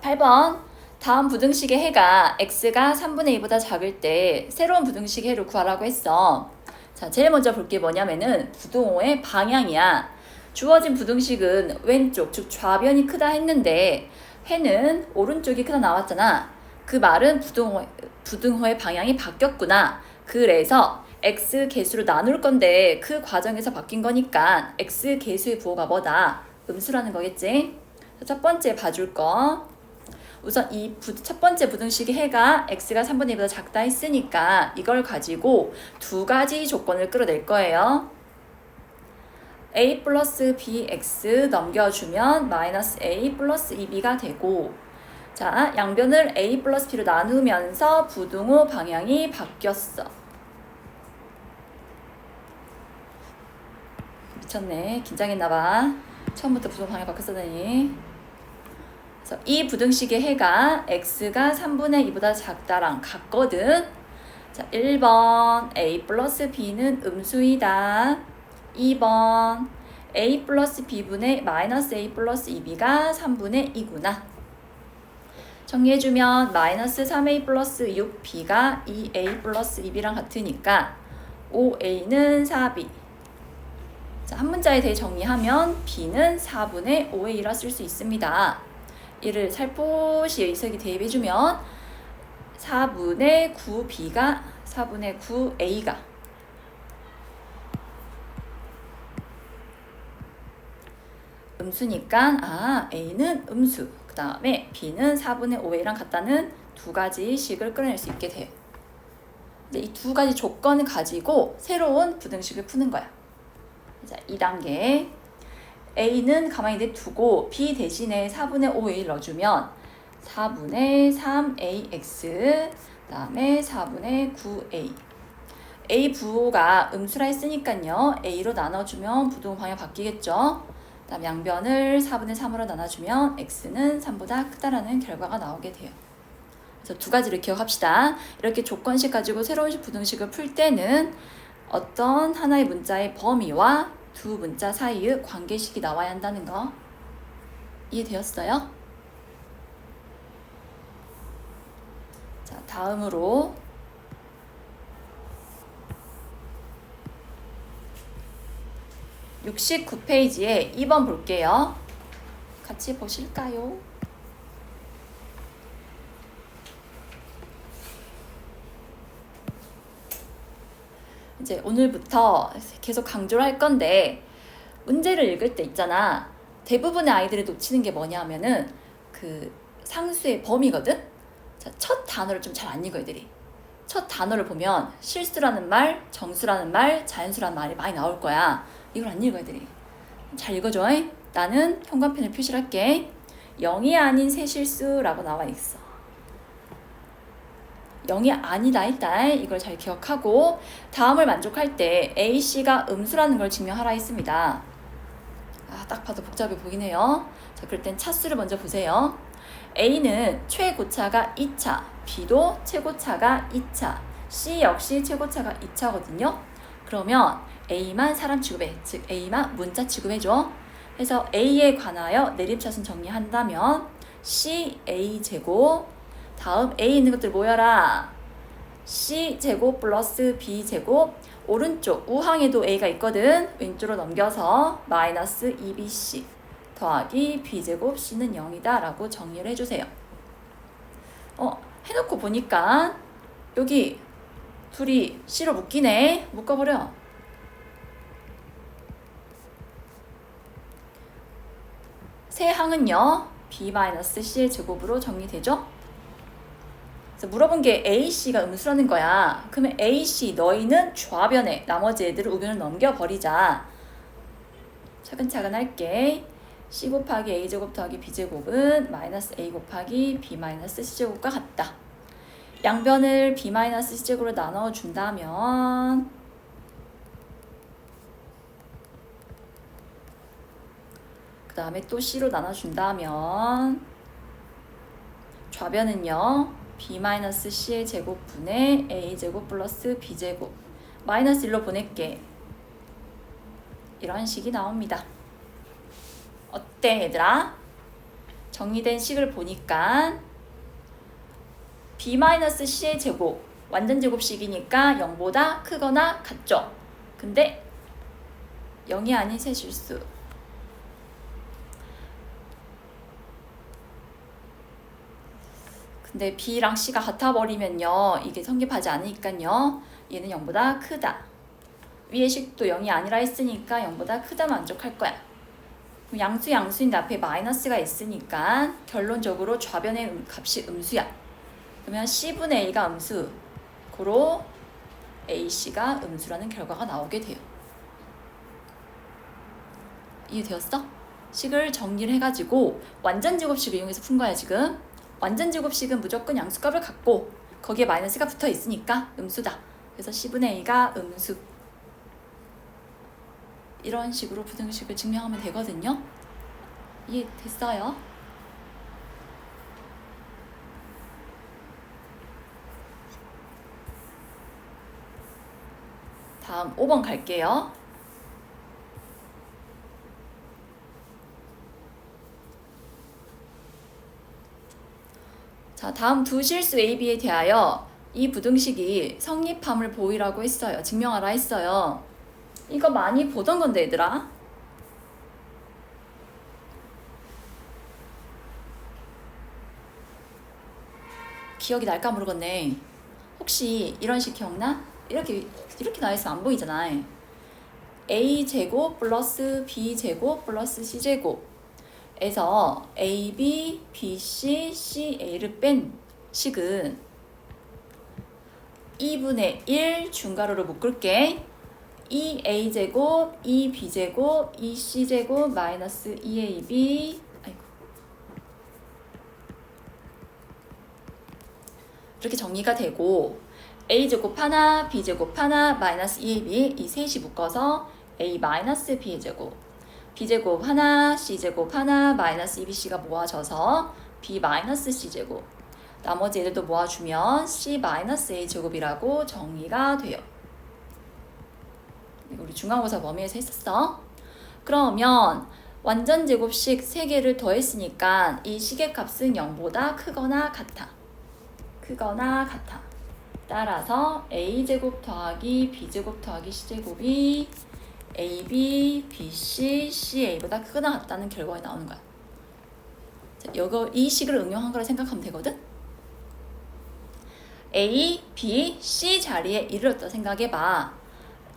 8번. 다음 부등식의 해가 x가 3분의 2보다 작을 때 새로운 부등식의 해를 구하라고 했어. 자, 제일 먼저 볼 게 뭐냐면은 부등호의 방향이야. 주어진 부등식은 왼쪽, 즉 좌변이 크다 했는데 해는 오른쪽이 크다 나왔잖아. 그 말은 부등호의 방향이 바뀌었구나. 그래서 x 개수로 나눌 건데 그 과정에서 바뀐 거니까 x 개수의 부호가 뭐다? 음수라는 거겠지? 첫 번째 봐줄 거. 우선 이 첫 번째 부등식의 해가 x가 3분의 2보다 작다 했으니까 이걸 가지고 두 가지 조건을 끌어낼 거예요. a 플러스 bx 넘겨주면 마이너스 a 플러스 2b가 되고, 자, 양변을 a 플러스 b로 나누면서 부등호 방향이 바뀌었어. 미쳤네. 긴장했나봐. 처음부터 부등호 방향이 바뀌었다니. 그래서 이 부등식의 해가 x가 3분의 2보다 작다랑 같거든. 자, 1번 a 플러스 b는 음수이다. 2번 a 플러스 b분의 마이너스 a 플러스 2b가 3분의 2구나. 정리해주면 마이너스 3a 플러스 6b가 2a 플러스 2b랑 같으니까 5a는 4b. 자, 한 문자에 대해 정리하면 b는 4분의 5a라 쓸 수 있습니다. 이를 살포시 의석이 대입해주면 4분의 9b가 4분의 9a가 음수니까 a는 음수, 그 다음에 b는 4분의 5a랑 같다는 두 가지 식을 끌어낼 수 있게 돼요. 이 두 가지 조건을 가지고 새로운 부등식을 푸는 거야. 자, 2단계 a는 가만히 냅두고 b 대신에 4분의 5a를 넣어주면 4분의 3ax 그 다음에 4분의 9a. a 부호가 음수라 했으니까요. a로 나눠주면 부등호 방향 바뀌겠죠. 그 다음 양변을 4분의 3으로 나눠주면 x는 3보다 크다라는 결과가 나오게 돼요. 그래서 두 가지를 기억합시다. 이렇게 조건식 가지고 새로운 부등식을 풀 때는 어떤 하나의 문자의 범위와 두 문자 사이의 관계식이 나와야 한다는 거 이해되었어요? 자, 다음으로 69페이지에 2번 볼게요. 같이 보실까요? 이제 오늘부터 계속 강조를 할 건데, 문제를 읽을 때 있잖아. 대부분의 아이들이 놓치는 게 뭐냐면은 그 상수의 범위거든? 자, 첫 단어를 좀 잘 안 읽어, 애들이. 첫 단어를 보면 실수라는 말, 정수라는 말, 자연수라는 말이 많이 나올 거야. 이걸 안 읽어, 애들이. 잘 읽어줘. 나는 현관펜을 표시를 할게. 0이 아닌 새실수라고 나와 있어. 0이 아니다 했다. 이걸 잘 기억하고 다음을 만족할 때 AC가 음수라는 걸 증명하라 했습니다. 딱 봐도 복잡해 보이긴 해요. 자, 그럴 땐 차수를 먼저 보세요. A는 최고차가 2차, B도 최고차가 2차, C 역시 최고차가 2차거든요. 그러면 A만 사람 취급해. 즉 A만 문자 취급해줘. 그래서 A에 관하여 내림차순 정리한다면 CA제곱, 다음 A 있는 것들 모여라. C제곱 플러스 B제곱, 오른쪽 우항에도 A가 있거든. 왼쪽으로 넘겨서 마이너스 2BC 더하기 B제곱 C는 0이다 라고 정리를 해주세요. 해놓고 보니까 여기 둘이 C로 묶이네. 묶어버려. 세 항은요 B-C의 제곱으로 정리되죠? 그래서 물어본 게 AC가 음수라는 거야. 그러면 AC 너희는 좌변에 나머지 애들을 우변을 넘겨버리자. 차근차근 할게. C 곱하기 A제곱 더하기 B제곱은 마이너스 A 곱하기 B 마이너스 C제곱과 같다. 양변을 B 마이너스 C제곱으로 나눠준다면 그 다음에 또 C로 나눠준다면 좌변은요 B-C의 제곱분의 A제곱 플러스 B제곱 마이너스 1로 보낼게. 이런 식이 나옵니다. 어때 얘들아? 정리된 식을 보니까 b-c의 제곱 완전 제곱식이니까 0보다 크거나 같죠. 근데 0이 아닌 새 실수. 근데 b랑 c가 같아버리면요, 이게 성립하지 않으니까요, 얘는 0보다 크다. 위의 식도 0이 아니라 했으니까 0보다 크다 만족할 거야. 양수인데 앞에 마이너스가 있으니까 결론적으로 좌변의 값이 음수야. 그러면 c분의 a가 음수, 고로 ac가 음수라는 결과가 나오게 돼요. 이해되었어? 식을 정리를 해가지고 완전 제곱식을 이용해서 푼 거야 지금. 완전 제곱식은 무조건 양수값을 갖고 거기에 마이너스가 붙어 있으니까 음수다. 그래서 c분의 a가 음수. 이런 식으로 부등식을 증명하면 되거든요. 이해됐어요? 다음 5번 갈게요. 자, 다음 두 실수 A, B에 대하여 이 부등식이 성립함을 보이라고 했어요. 증명하라 했어요. 이거 많이 보던 건데 얘들아. 기억이 날까 모르겠네. 혹시 이런 식 기억나? 이렇게 나와있으면 안 보이잖아. a제곱 플러스 b제곱 플러스 c제곱 에서 AB, BC, CA를 뺀 식은 2분의 1 중괄호를 묶을게. 2a제곱, 2b제곱, 2c제곱, 마이너스 2ab. 아이고. 이렇게 정리가 되고 a제곱 하나, b제곱 하나, 마이너스 2ab 이 셋이 묶어서 a 마이너스 b의 제곱, b제곱 하나, c제곱 하나, 마이너스 2bc가 모아져서 b 마이너스 c제곱, 나머지 애들도 모아주면 c 마이너스 a제곱이라고 정리가 돼요. 이거 우리 중간고사 범위에서 했었어. 그러면 완전 제곱식 3개를 더했으니까 이 식의 값은 0보다 크거나 같아. 따라서 a제곱 더하기 b제곱 더하기 c제곱이 ab, bc, ca보다 크거나 같다는 결과가 나오는 거야. 자, 이 식을 응용한 거라 생각하면 되거든? a, b, c 자리에 1을 넣었다 생각해봐.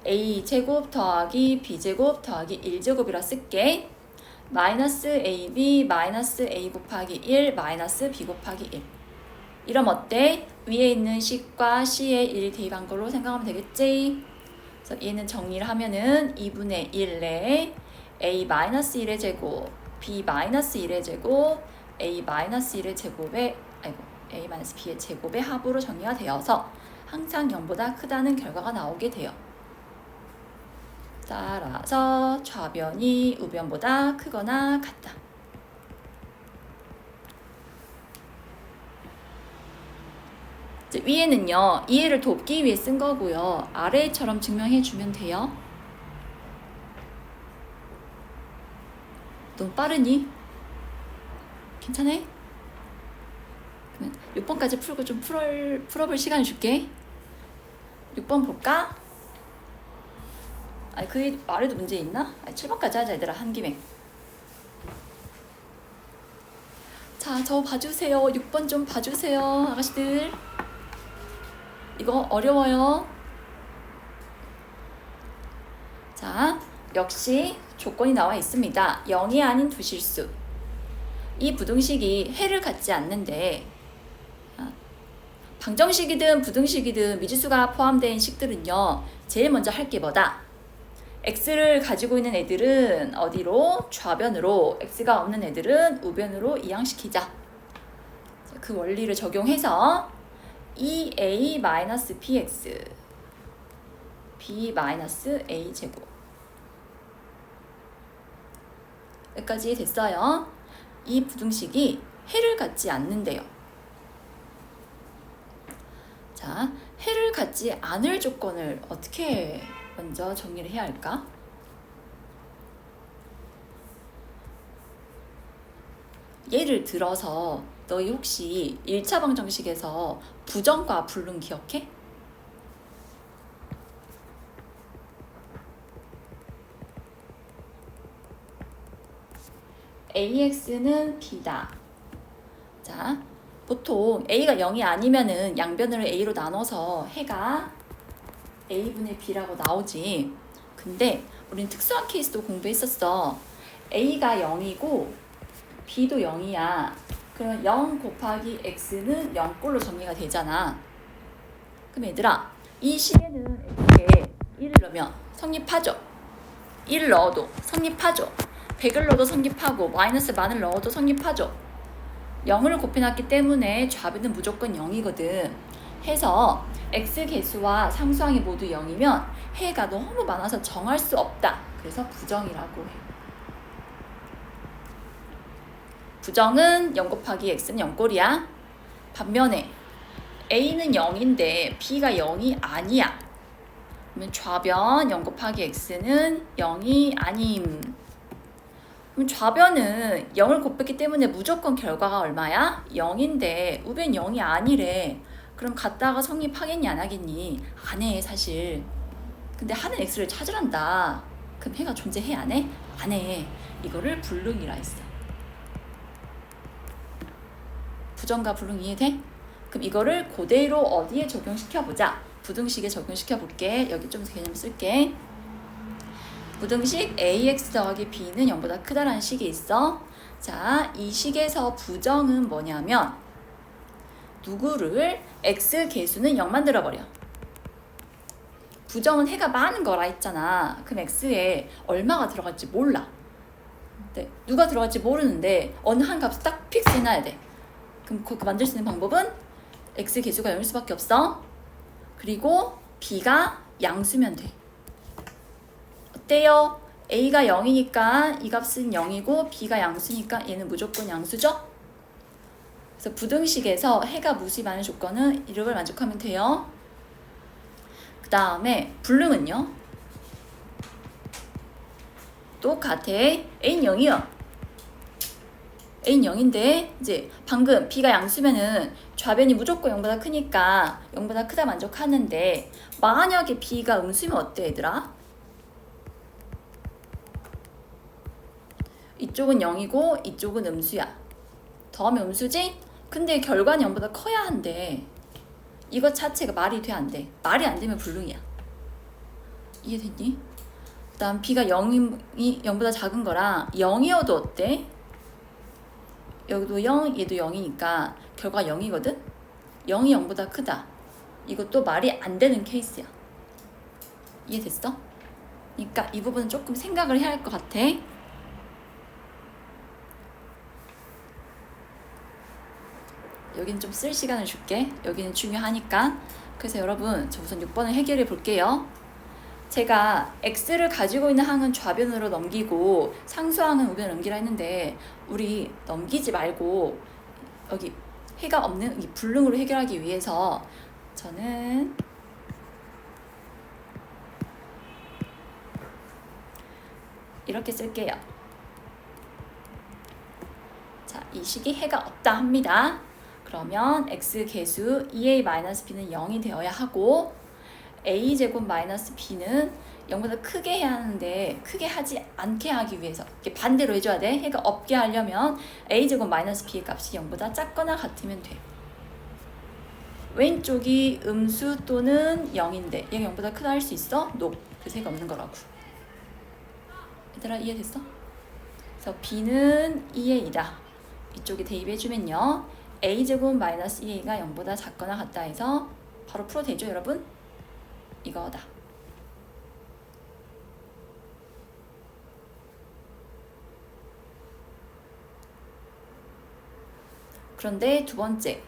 a제곱 더하기 b제곱 더하기 1제곱이라 쓸게. 마이너스 ab 마이너스 a 곱하기 1 마이너스 b 곱하기 1. 이러면 어때? 위에 있는 식과 c에 1 대입한 걸로 생각하면 되겠지? 그래서 얘는 정리를 하면은 2분의 1 내에 a 마이너스 1의 제곱, b 마이너스 1의 제곱, a 마이너스 1의 제곱에 a 마이너스 b의 제곱의 합으로 정리가 되어서 항상 0보다 크다는 결과가 나오게 돼요. 따라서 좌변이 우변보다 크거나 같다. 위에는요, 이해를 돕기 위해 쓴 거고요. 아래처럼 증명해 주면 돼요. 너무 빠르니? 괜찮아? 그러면 6번까지 풀고 좀 풀어볼 시간을 줄게. 6번 볼까? 아니, 그 아래도 문제 있나? 7번까지 하자, 얘들아, 한 김에. 자, 저 봐주세요. 6번 좀 봐주세요, 아가씨들. 이거 어려워요. 자, 역시 조건이 나와 있습니다. 0이 아닌 두 실수. 이 부등식이 해를 갖지 않는데, 방정식이든 부등식이든 미지수가 포함된 식들은요, 제일 먼저 할 게 뭐다? x를 가지고 있는 애들은 어디로? 좌변으로, x가 없는 애들은 우변으로 이항시키자. 그 원리를 적용해서 2a-px b-a 제곱 여기까지 됐어요. 이 부등식이 해를 갖지 않는데요. 자, 해를 갖지 않을 조건을 어떻게 먼저 정리를 해야 할까? 예를 들어서 너희 혹시 1차 방정식에서 부정과 불능 기억해? AX는 B다. 자, 보통 A가 0이 아니면은 양변을 A로 나눠서 해가 A분의 B라고 나오지. 근데 우린 특수한 케이스도 공부했었어. A가 0이고 B도 0이야. 그러면 0 곱하기 X는 0꼴로 정리가 되잖아. 그럼 얘들아, 이 식에는 X에 1을 넣으면 성립하죠? 1을 넣어도 성립하죠? 100을 넣어도 성립하고 마이너스 만을 넣어도 성립하죠? 0을 곱해놨기 때문에 좌변은 무조건 0이거든. 해서 X 개수와 상수항이 모두 0이면 해가 너무 많아서 정할 수 없다. 그래서 부정이라고 해. 부정은 0 곱하기 X는 0꼴이야. 반면에 A는 0인데 B가 0이 아니야. 그러면 좌변 0 곱하기 X는 0이 아님. 그럼 좌변은 0을 곱했기 때문에 무조건 결과가 얼마야? 0인데 우변 0이 아니래. 그럼 갖다가 성립하겠니 안 하겠니? 안 해 사실. 근데 하는 X를 찾으란다. 그럼 해가 존재해 안 해? 안 해. 이거를 불능이라 했어. 부정과 불능 이해돼? 그럼 이거를 그대로 어디에 적용시켜보자. 부등식에 적용시켜볼게. 여기 좀 개념 쓸게. 부등식 ax 더하기 b는 0보다 크다라는 식이 있어. 자, 이 식에서 부정은 뭐냐면 누구를 x 개수는 0 만들어버려. 부정은 해가 많은 거라 했잖아. 그럼 x에 얼마가 들어갈지 몰라. 네, 누가 들어갈지 모르는데 어느 한 값을 딱 픽스해놔야 돼. 그럼 그 만들 수 있는 방법은 x 개수가 0일 수밖에 없어. 그리고 b가 양수면 돼. 어때요? a가 0이니까 이 값은 0이고 b가 양수니까 얘는 무조건 양수죠? 그래서 부등식에서 해가 무수히 많은 조건은 이를 만족하면 돼요. 그 다음에 불능은요? 똑같아. a는 0이요. a는 0인데 이제 방금 b가 양수면은 좌변이 무조건 0보다 크니까 0보다 크다 만족하는데 만약에 b가 음수면 어때 얘들아? 이쪽은 0이고 이쪽은 음수야. 더하면 음수지? 근데 결과는 0보다 커야 한대. 이것 자체가 말이 돼 안 돼? 말이 안 되면 불능이야. 이해됐니? 그 다음 b가 0보다 작은 거랑 0이어도 어때? 여기도 0, 얘도 0이니까 결과 0이거든? 0이 0보다 크다. 이것도 말이 안 되는 케이스야. 이해됐어? 그러니까 이 부분은 조금 생각을 해야 할 것 같아. 여기는 좀 쓸 시간을 줄게. 여기는 중요하니까. 그래서 여러분, 저 우선 6번을 해결해 볼게요. 제가 x를 가지고 있는 항은 좌변으로 넘기고 상수항은 우변으로 넘기라 했는데 우리 넘기지 말고 여기 해가 없는 이 불능으로 해결하기 위해서 저는 이렇게 쓸게요. 자, 이 식이 해가 없다 합니다. 그러면 x 개수 2a-b는 0이 되어야 하고 a제곱 마이너스 b는 0보다 크게 해야 하는데 크게 하지 않게 하기 위해서 이렇게 반대로 해줘야 돼. 해가 없게 하려면 a제곱 마이너스 b의 값이 0보다 작거나 같으면 돼. 왼쪽이 음수 또는 0인데 얘가 0보다 크다 할 수 있어? No. 그래서 해가 없는 거라고. 얘들아 이해됐어? 그래서 b는 2a이다. 이쪽에 대입해주면요. a제곱 마이너스 2a가 0보다 작거나 같다 해서 바로 풀어도 되죠 여러분? 이거다. 그런데 두 번째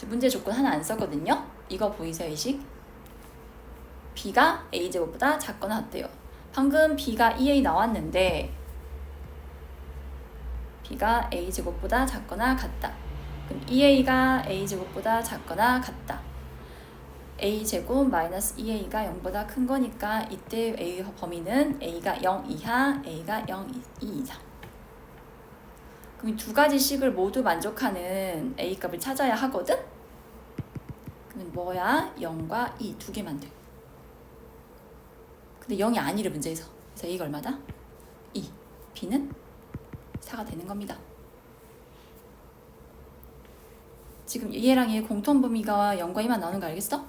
문제 조건 하나 안 썼거든요. 이거 보이세요 이 식? b가 a제곱보다 작거나 같대요. 방금 b가 2a 나왔는데 b가 a제곱보다 작거나 같다. 그럼 2a가 a제곱보다 작거나 같다. a제곱 마이너스 2a가 0보다 큰 거니까 이때 a 범위는 a가 0 이하, a가 0 이상. 그럼 이 두 가지 식을 모두 만족하는 A 값을 찾아야 하거든? 그러면 뭐야? 0과 2 두 개만 돼. 근데 0이 아니래 문제에서. 그래서 A가 얼마다? 2. B는 4가 되는 겁니다. 지금 얘랑 얘 공통 범위가 0과 2만 나오는 거 알겠어?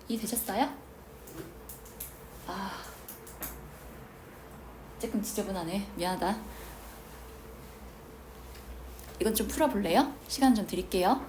이해되셨어요? 아, 조금 지저분하네. 미안하다. 이건 좀 풀어볼래요? 시간 좀 드릴게요.